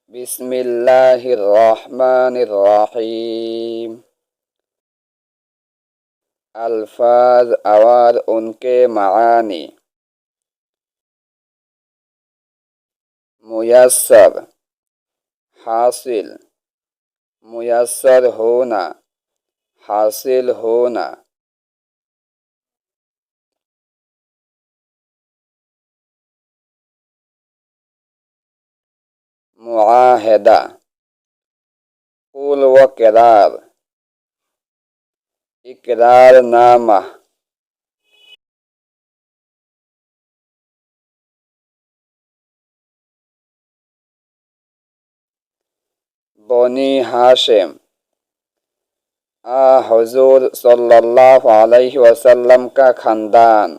بسم اللہ الرحمن الرحیم۔ الفاظ اور ان کے معانی۔ میسر، حاصل، میسر ہونا، حاصل ہونا۔ معاہدہ، قول و قرار، اقرار نامہ۔ بنی ہاشم، حضور صلی اللہ علیہ وسلم کا خاندان۔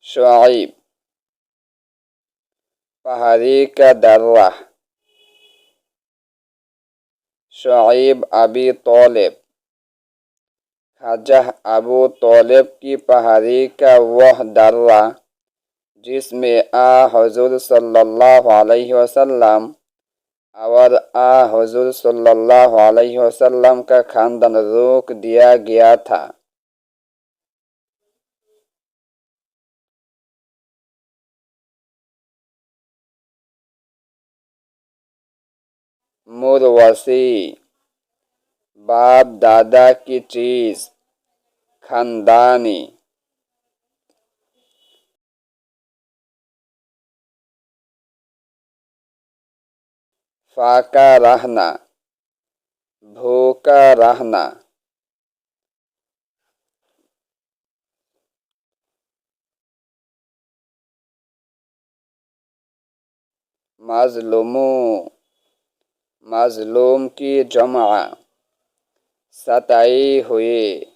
شعیب، پہاڑی کا درہ۔ شعیب ابی طالب، خواجہ ابو طالب کی پہاڑی کا وہ درہ جس میں حضور صلی اللہ علیہ وسلم اور حضور صلی اللہ علیہ وسلم کا خاندان روک دیا گیا تھا۔ موروثی، باپ دادا کی چیز، خاندانی۔ فاقہ رہنا، بھوکا رہنا۔ مظلوم، مظلوم کی جمع، ستائی ہوئی۔